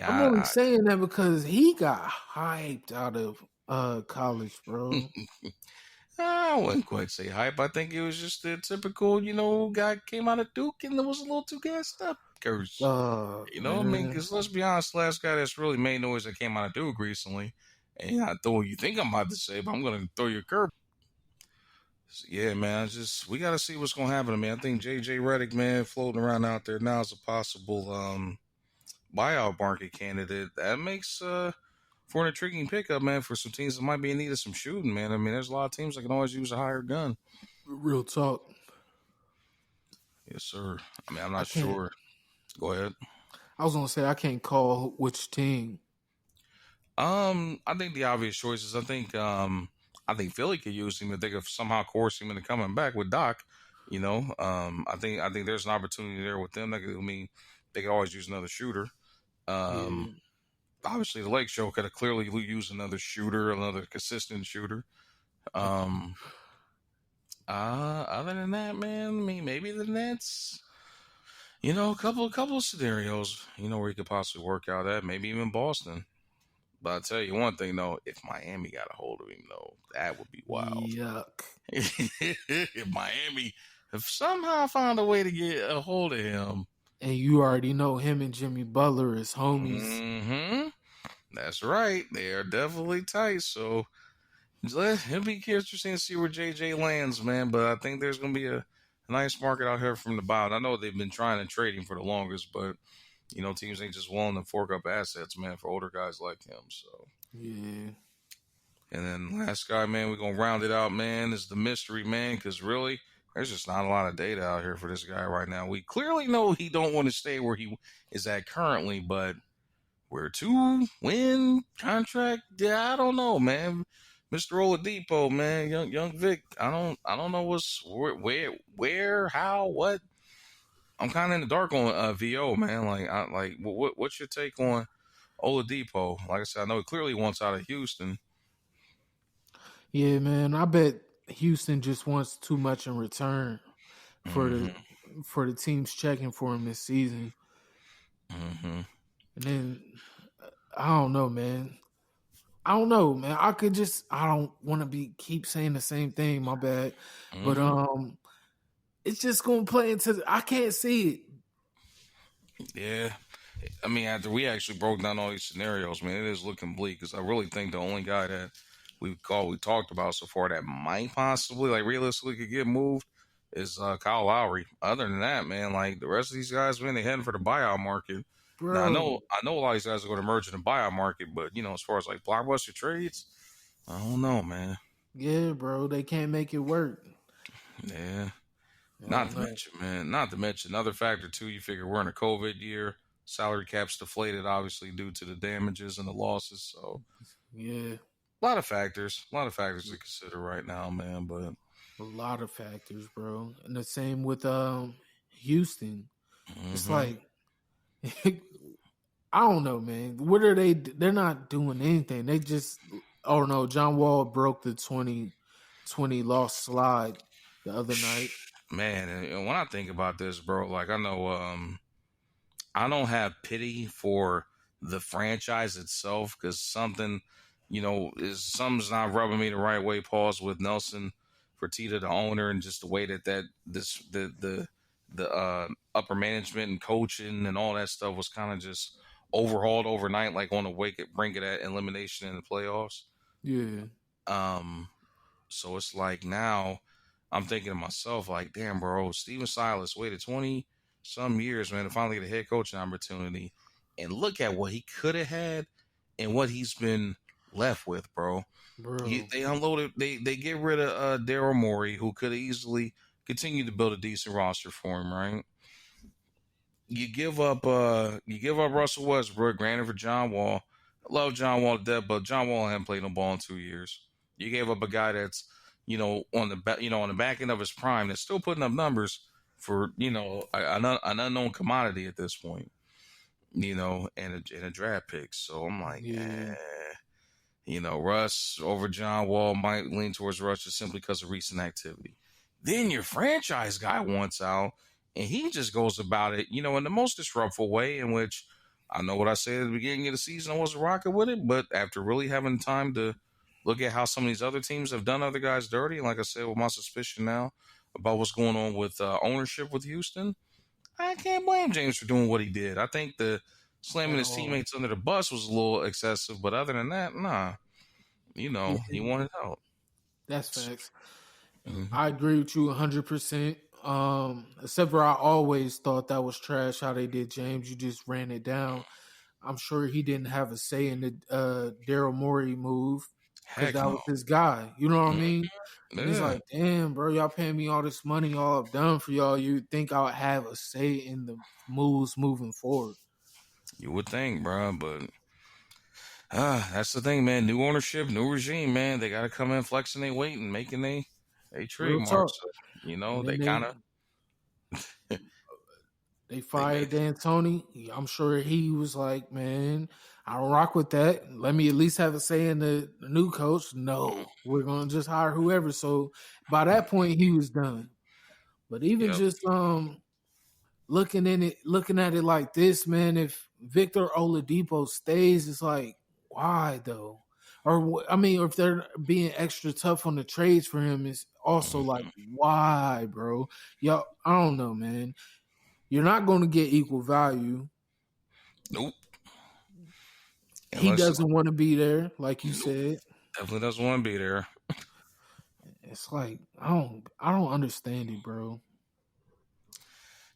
I'm only Yeah, saying that because he got hyped out of college, bro. I wouldn't quite say hype. I think it was just the typical, guy came out of Duke and was a little too gassed up. Curse. I mean, Man. because let's be honest, the last guy that's really made noise that came out of Duke recently, and I throw what you think I'm about to say, but I'm going to throw you a curve. So, yeah, man, we got to see what's going to happen. Man, I think JJ Redick, man, floating around out there now is a possible buyout market candidate. That makes for an intriguing pickup, man, for some teams that might be in need of some shooting, man. I mean, there's a lot of teams that can always use a higher gun. Real talk. Yes, sir. I mean, I'm I not can't. sure. Go ahead. I was gonna say I can't call which team. I think the obvious choices. I think Philly could use him if they could somehow coerce him into coming back with Doc. I think there's an opportunity there with them. They could always use another shooter. Um, Yeah. Obviously, the Lake Show could have clearly used another shooter, another consistent shooter. Um, Other than that, man, I mean, maybe the Nets. A couple of scenarios, where you could possibly work out at. Maybe even Boston. But I'll tell you one thing, though. If Miami got a hold of him, though, that would be wild. Yuck. if somehow found a way to get a hold of him, And you already know him and Jimmy Butler is homies. hmm that's right. They are definitely tight. So it'll be interesting to see where JJ lands, man. But I think there's going to be a nice market out here from the bottom. I know they've been trying to trade him for the longest, but teams ain't just willing to fork up assets, man, for older guys like him. So, Yeah. and then last guy, man, we're gonna round it out, man, is the mystery man, because really, there's just not a lot of data out here for this guy right now. We clearly know he don't want to stay where he is at currently, but where to, when, contract, yeah, I don't know, man. Mr. Oladipo, man, young Vic, I don't know where, how, what. I'm kind of in the dark on VO, man. What's your take on Oladipo? Like I said, I know he clearly wants out of Houston. Yeah, man. I bet Houston just wants too much in return for the Mm-hmm. for the teams checking for him this season. Mm-hmm. And then I don't know, man. I don't know, man. I don't want to be keep saying the same thing, my bad. But Mm-hmm. it's just gonna play I can't see it. Yeah. I mean, after we actually broke down all these scenarios, man, it is looking bleak because I really think the only guy that we talked about so far that might possibly, like, realistically could get moved is Kyle Lowry. Other than that, man, like the rest of these guys, man, they heading for the buyout market. Now Bro. I know a lot of these guys are going to merge in the buyout market, but as far as like blockbuster trades, I don't know, man. Yeah, bro. They can't make it work. Yeah. I Not don't to know. mention, man, not to mention another factor too. You figure we're in a COVID year, salary cap's deflated, obviously due to the damages and the losses. So Yeah. a lot of factors to consider right now, man. But A lot of factors, bro. And the same with Houston. It's hmm like I don't know, man. What are they? They're not doing anything. They just, oh no, John Wall broke the 2020 loss slide the other night. man, and when I think about this, bro, like I know, I don't have pity for the franchise itself because something's not rubbing me the right way. Pause with Nelson Fertitta, the owner, and just the way that this the upper management and coaching and all that stuff was kind of just overhauled overnight, like on the brink of that elimination in the playoffs. Yeah, Um, so it's like now I'm thinking to myself, like, damn, bro, Steven Silas waited 20 some years, man, to finally get a head coaching opportunity. And look at what he could have had and what he's been left with, bro. bro. They unloaded, they get rid of Daryl Morey, who could have easily continued to build a decent roster for him, right? You give up Russell Westbrook, granted for John Wall. I love John Wall to death, but John Wall hasn't played no ball in 2 years. You gave up a guy that's on the back end of his prime that's still putting up numbers for an unknown commodity at this point. And a draft pick. So I'm like, Yeah, Russ over John Wall might lean towards Russ just simply because of recent activity. Then your franchise guy wants out, and he just goes about it, in the most disruptful way, in which I know what I said at the beginning of the season. I wasn't rocking with it, but after really having time to look at how some of these other teams have done other guys dirty, and like I said, with my suspicion now about what's going on with ownership with Houston, I can't blame James for doing what he did. I think the slamming at his all. teammates under the bus was a little excessive, but other than that, nah. Yeah, He wanted out. that's facts. Mhm. I agree with you 100%. Except for I always thought that was trash how they did James. You just ran it down. I'm sure he didn't have a say in the Daryl Morey move because Heck that no. was his guy. You know what I Mhm. mean? And it's Yeah, like, damn, bro, y'all paying me all this money, all I've done for y'all. You think I would have a say in the moves moving forward? you would think, bro, but that's the thing, man. New ownership, new regime, man. They got to come in flexing their weight and making they Real trademark. talk. So, And they then kind of they they made fired D'Antoni. I'm sure he was like, man, I don't rock with that. Let me at least have a say in the new coach. No, we're gonna just hire whoever. So by that point, he was done. But even yep. just looking at it like this, man, if Victor Oladipo stays, it's like, why though? Or I mean, or if they're being extra tough on the trades for him, it's also like, Mhm. why, bro? Yo, I don't know, man. You're not going to get equal value. Nope. He Unless doesn't want to be there, like you nope, said. definitely doesn't want to be there. It's like I don't understand it, bro.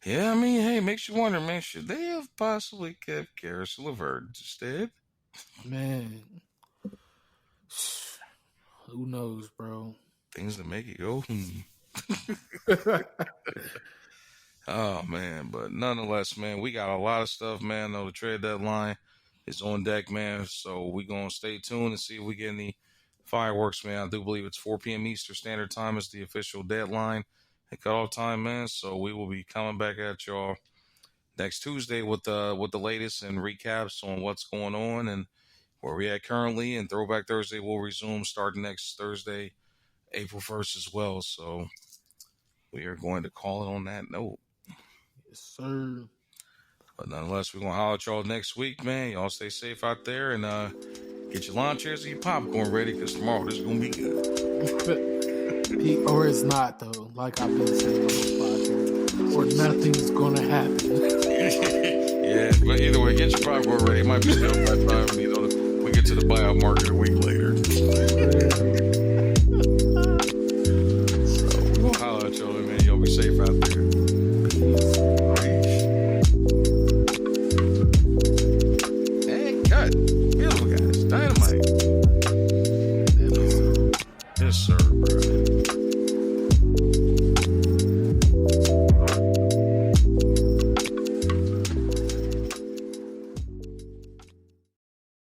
Yeah, I mean, hey, makes you wonder, man. Should they have possibly kept Karis LeVert instead? Man, who knows, bro? Things that make it go. Oh man, but nonetheless, man, we got a lot of stuff, man. Though the trade deadline is on deck, man. So we gonna stay tuned and see if we get any fireworks, man. I do believe it's 4 p.m. Eastern Standard Time is the official deadline and cutoff time, man. So we will be coming back at y'all next Tuesday with the latest and recaps on what's going on and where we at currently. And Throwback Thursday will resume starting next Thursday, April 1st as well. So we are going to call it on that note. Yes, sir. But nonetheless, we're gonna holler at y'all next week, man. Y'all stay safe out there and get your lawn chairs and your popcorn ready because tomorrow this is gonna be good. Or it's not though, like I've been saying on this podcast. Or nothing's gonna happen. Yeah, but either way, get your popcorn ready. It might be still by the time we get to the buyout market a week later.